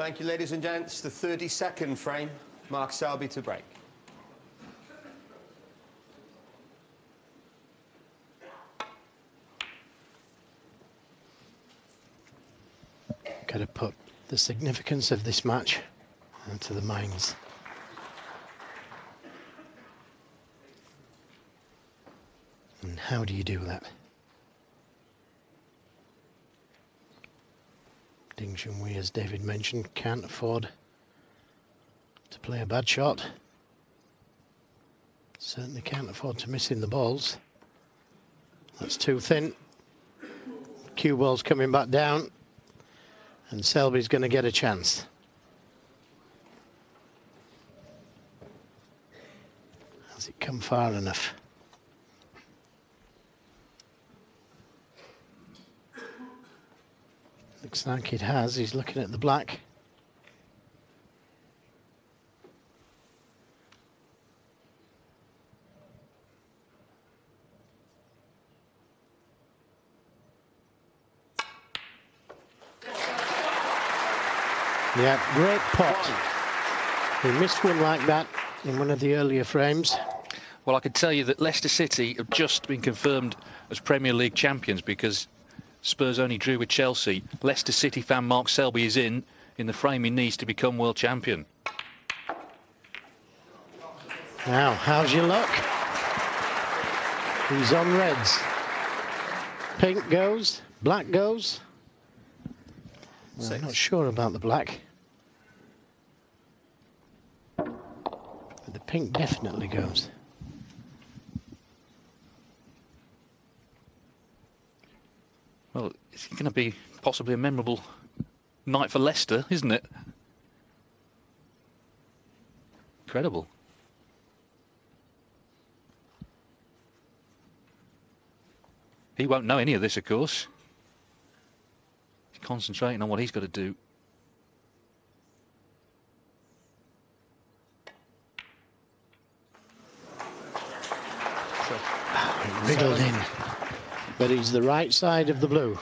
Thank you, ladies and gents. The 32nd frame, Mark Selby to break. Got to put the significance of this match into the minds. And how do you do that? Ding Junhui, as David mentioned, can't afford to play a bad shot. Certainly can't afford to miss in the balls. That's too thin. Cue ball's coming back down. And Selby's going to get a chance. Has it come far enough? Looks like it has. He's looking at the black. Yeah, great pot. He missed one like that in one of the earlier frames. Well, I could tell you that Leicester City have just been confirmed as Premier League champions because Spurs only drew with Chelsea. Leicester City fan Mark Selby is in the frame he needs to become world champion. Now, how's your luck? He's on reds. Pink goes, black goes. Well, I'm not sure about the black. But the pink definitely goes. Well, it's going to be possibly a memorable night for Leicester, isn't it? Incredible. He won't know any of this, of course. He's concentrating on what he's got to do. Riddled in. But he's the right side of the blue.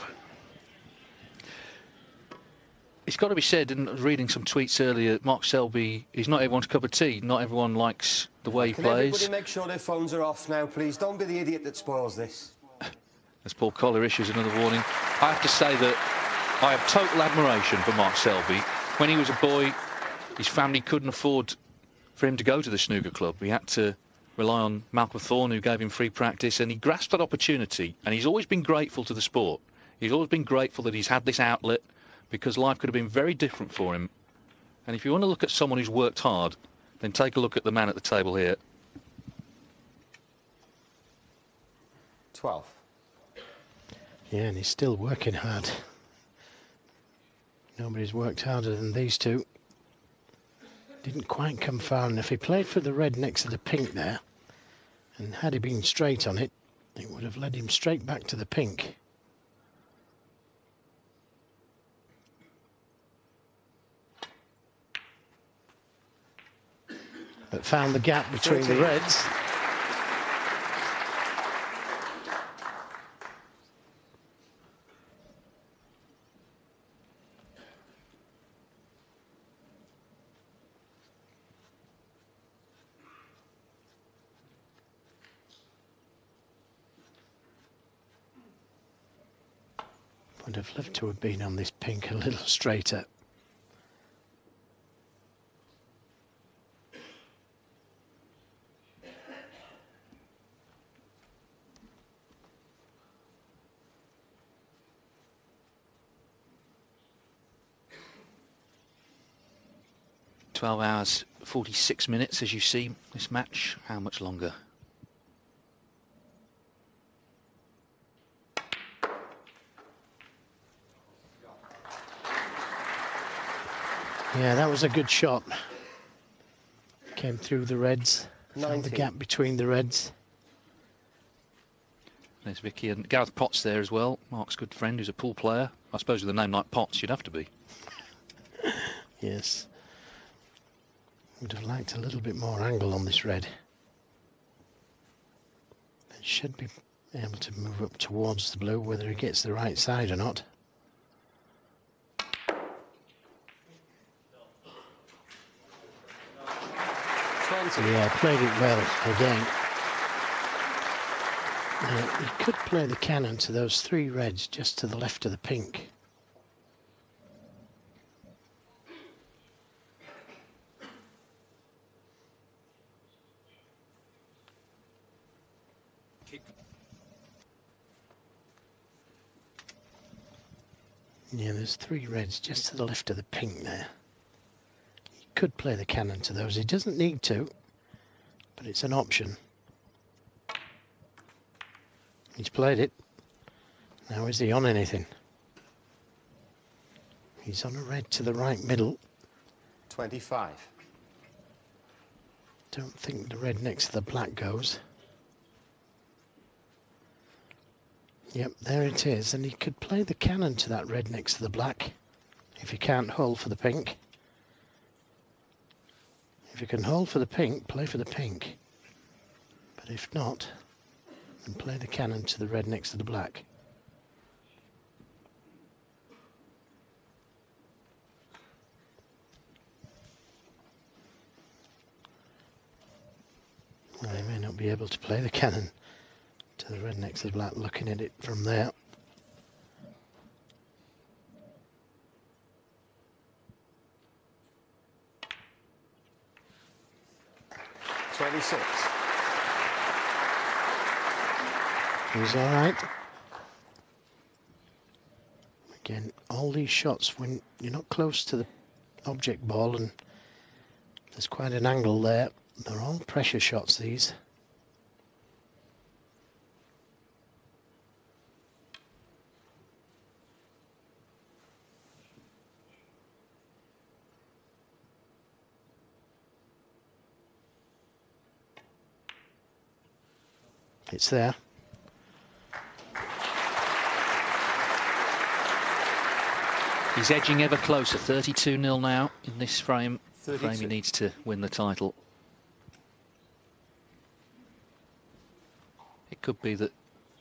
It's got to be said, and reading some tweets earlier, Mark Selby, he's not everyone's cup of tea. Not everyone likes the way he plays. Can everybody make sure their phones are off now, please? Don't be the idiot that spoils this. As Paul Collier issues another warning. I have to say that I have total admiration for Mark Selby. When he was a boy, his family couldn't afford for him to go to the snooker club. He had to rely on Malcolm Thorne, who gave him free practice, and he grasped that opportunity, and he's always been grateful to the sport. He's always been grateful that he's had this outlet, because life could have been very different for him. And if you want to look at someone who's worked hard, then take a look at the man at the table here. 12. Yeah, and he's still working hard. Nobody's worked harder than these two. Didn't quite come far enough. He played for the red next to the pink there, and had he been straight on it, it would have led him straight back to the pink. But found the gap between the reds. Would have loved to have been on this pink a little straighter. "12 hours, 46 minutes, as you see this match. How much longer?" Yeah, that was a good shot. Came through the reds. Found the gap between the reds. There's Vicky and Gareth Potts there as well. Mark's good friend, who's a pool player. I suppose with a name like Potts, you'd have to be. Yes. Would have liked a little bit more angle on this red. It should be able to move up towards the blue, whether he gets the right side or not. 20. Yeah, played it well again. He could play the cannon to those 3 reds just to the left of the pink. Yeah, there's 3 reds just to the left of the pink there. He could play the cannon to those. He doesn't need to, but it's an option. He's played it. Now is he on anything? He's on a red to the right middle. 25. Don't think the red next to the black goes. Yep, there it is. And he could play the cannon to that red next to the black if he can't hold for the pink. If you can hold for the pink, play for the pink. But if not, then play the cannon to the red next to the black. Well, he may not be able to play the cannon to the red next to the black, looking at it from there. He's all right. Again, all these shots, when you're not close to the object ball and there's quite an angle there, they're all pressure shots, these. It's there. He's edging ever closer, 32-0 now in this frame. 32. Frame he needs to win the title. It could be that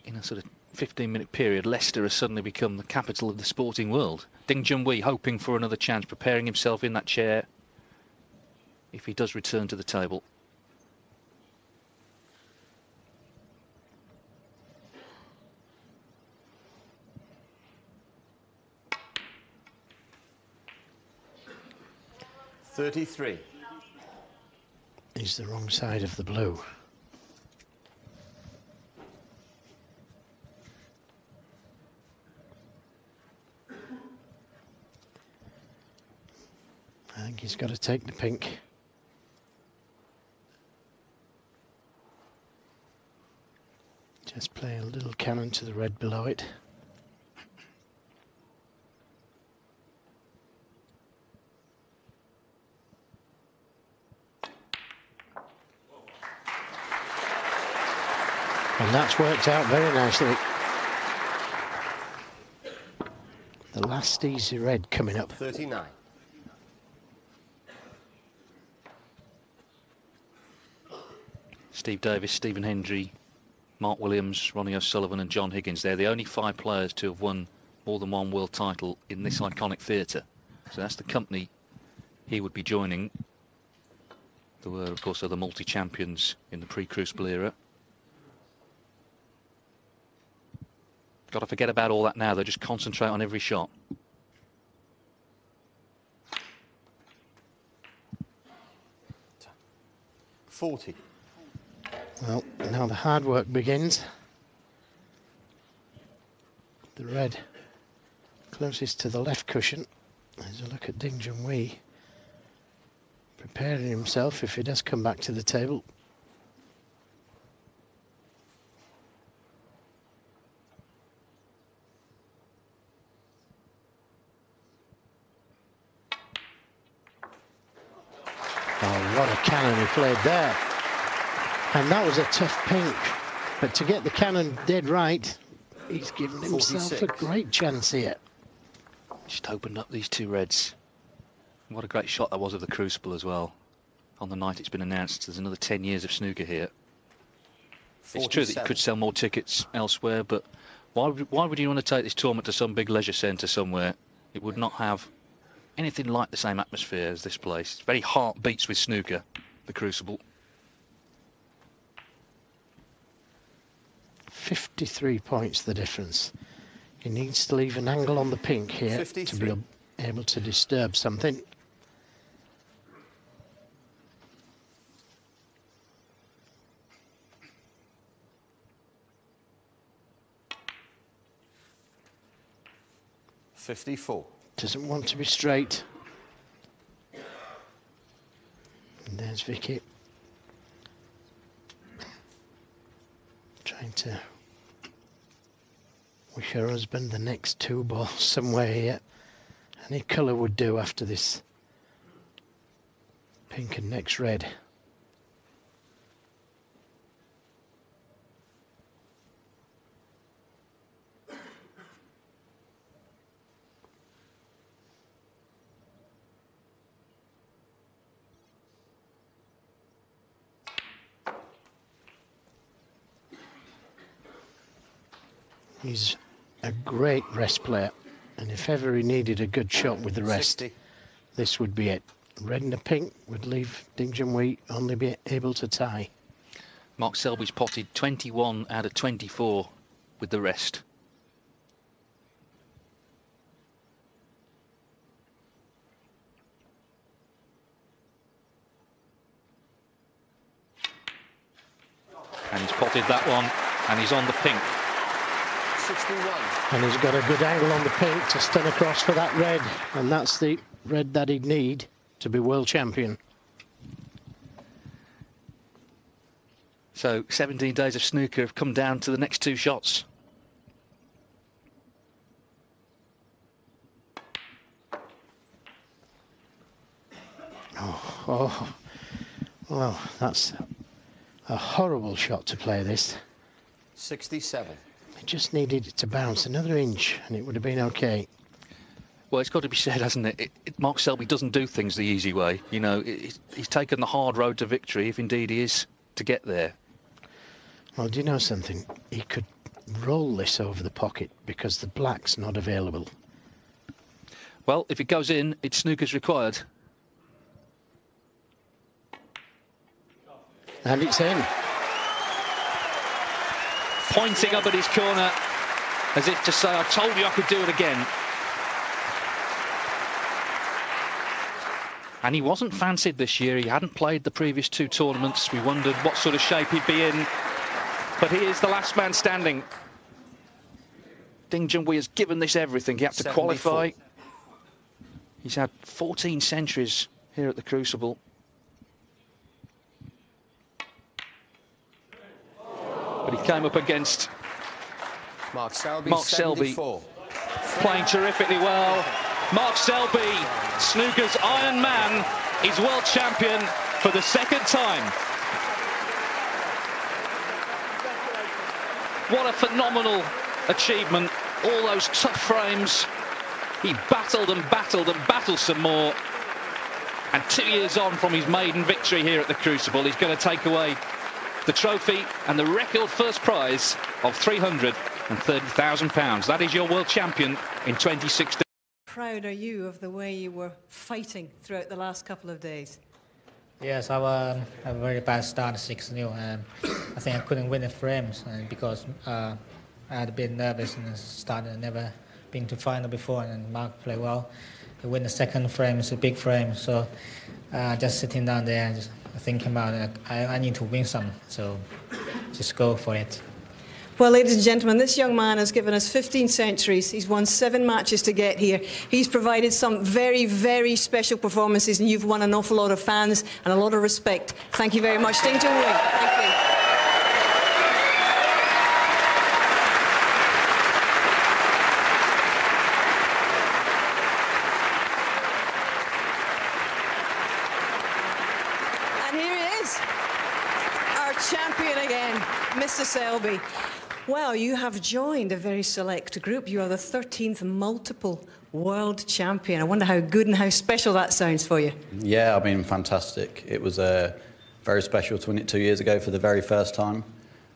in a sort of 15-minute period, Leicester has suddenly become the capital of the sporting world. Ding Junhui hoping for another chance, preparing himself in that chair if he does return to the table. He's the wrong side of the blue. I think he's got to take the pink. Just play a little cannon to the red below it. And that's worked out very nicely. The last easy red coming up. 39. Steve Davis, Stephen Hendry, Mark Williams, Ronnie O'Sullivan and John Higgins. They're the only 5 players to have won more than one world title in this iconic theatre. So that's the company he would be joining. There were, of course, other multi-champions in the pre-Crucible era. Got to forget about all that now, though. Just concentrate on every shot. $40. Well, now the hard work begins. The red closest to the left cushion. There's a look at Ding Junhui preparing himself if he does come back to the table. Oh, what a cannon he played there. And that was a tough pink. But to get the cannon dead right, he's given himself 46. a great chance here. Just opened up these 2 reds. What a great shot that was of the Crucible as well. On the night it's been announced there's another 10 years of snooker here. 47. It's true that you could sell more tickets elsewhere, but why would you want to take this tournament to some big leisure centre somewhere? It would not have anything like the same atmosphere as this place. It's very heartbeats with snooker. the Crucible. 53 points the difference. He needs to leave an angle on the pink here 53. to be able to disturb something. $54. Doesn't want to be straight. And there's Vicky. Trying to wish her husband the next 2 balls somewhere here. Any colour would do after this pink and next red. He's a great rest player, and if ever he needed a good shot with the rest, 60. this would be it. Red and a pink would leave Ding Junhui only be able to tie. Mark Selby's potted 21 out of 24 with the rest. And he's potted that one, and he's on the pink. 61. And he's got a good angle on the pink to stun across for that red, and that's the red that he'd need to be world champion. So 17 days of snooker have come down to the next 2 shots. Oh, well, that's a horrible shot to play this. 67. It just needed it to bounce another inch and it would have been okay. Well, it's got to be said, hasn't it? Mark Selby doesn't do things the easy way. You know, he's taken the hard road to victory, if indeed he is to get there. Well, do you know something? He could roll this over the pocket because the black's not available. Well, if it goes in, it's snooker's required. And it's in. Pointing up at his corner as if to say, I told you I could do it again. And he wasn't fancied this year. He hadn't played the previous 2 tournaments. We wondered what sort of shape he'd be in. But he is the last man standing. Ding Junhui has given this everything. He had to 74. qualify. He's had 14 centuries here at the Crucible. But he came up against Mark Selby. Mark Selby. 74. Playing terrifically well. Mark Selby, snooker's Iron Man, is world champion for the 2nd time. What a phenomenal achievement. All those tough frames. He battled and battled and battled some more. And 2 years on from his maiden victory here at the Crucible, he's going to take away the trophy and the record first prize of £330,000. That is your world champion in 2016. Proud are you of the way you were fighting throughout the last couple of days? Yes, I had a very bad start, 6-0. I think I couldn't win the frames because I had been nervous and started never been to final before, and Mark played well. He win the 2nd frame, it's a big frame, so just sitting down there and just thinking about it, I need to win some, so just go for it. Well, ladies and gentlemen, this young man has given us 15 centuries. He's won 7 matches to get here. He's provided some very, very special performances, and you've won an awful lot of fans and a lot of respect. Thank you very much, Ding Junhui. Thank you. And here he is, our champion again, Mr. Selby. Well, you have joined a very select group. You are the 13th multiple world champion. I wonder how good and how special that sounds for you. Yeah, I mean, fantastic. It was very special to win it 2 years ago for the very first time.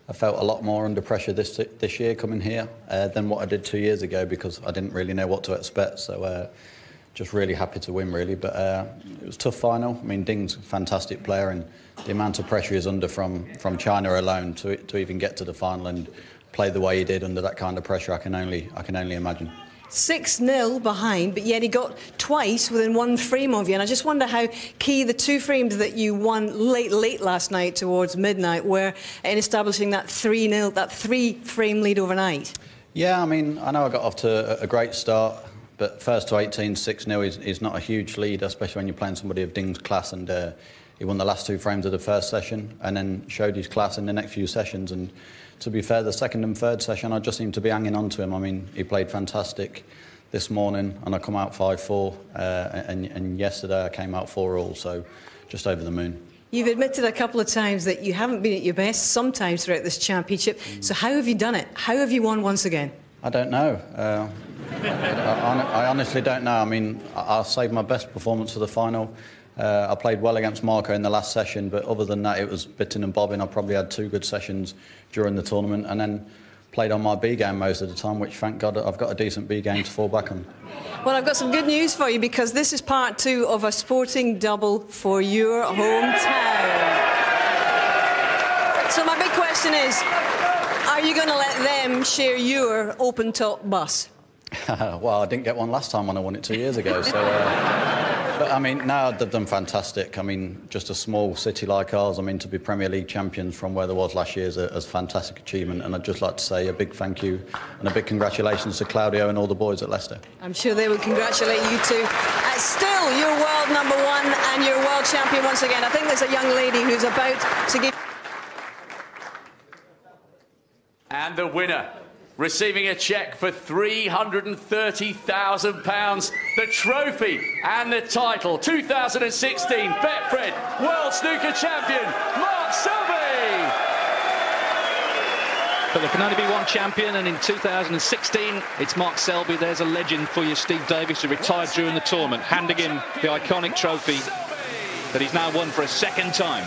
I felt a lot more under pressure this year coming here than what I did 2 years ago because I didn't really know what to expect. So just really happy to win, really. But it was a tough final. I mean, Ding's a fantastic player, and the amount of pressure he's under from China alone to even get to the final and play the way he did under that kind of pressure, I can only imagine. 6-0 behind, but yet he got twice within one frame of you. And I just wonder how key the 2 frames that you won late last night towards midnight were in establishing that 3-0, that 3-frame lead overnight. Yeah, I mean, I know I got off to a great start, but first to 18, 6-0 is not a huge lead, especially when you're playing somebody of Ding's class, and he won the last 2 frames of the first session and then showed his class in the next few sessions. And to be fair, the second and third session, I just seemed to be hanging on to him. I mean, he played fantastic this morning, and I come out 5-4, and yesterday I came out 4-all, so just over the moon. You've admitted a couple of times that you haven't been at your best sometimes throughout this championship. So how have you done it? How have you won once again? I don't know. I honestly don't know. I mean, I'll save my best performance for the final. I played well against Marco in the last session, but other than that, it was bitting and bobbing. I probably had 2 good sessions during the tournament, and then played on my B game most of the time, which, thank God, I've got a decent B game to fall back on. Well, I've got some good news for you, because this is part 2 of a sporting double for your hometown. So my big question is, are you going to let them share your open-top bus? Well, I didn't get one last time when I won it 2 years ago, so... But, I mean, now they've done fantastic. I mean, just a small city like ours, I mean, to be Premier League champions from where there was last year is a fantastic achievement. And I'd just like to say a big thank you and a big congratulations to Claudio and all the boys at Leicester. I'm sure they would congratulate you too. Still, you're world #1 and you're world champion once again. I think there's a young lady who's about to give... And the winner, receiving a cheque for £330,000, the trophy and the title, 2016 Betfred World Snooker Champion, Mark Selby! But there can only be one champion, and in 2016, it's Mark Selby. There's a legend for you, Steve Davis, who retired during the tournament, handing him the iconic trophy that he's now won for a second time.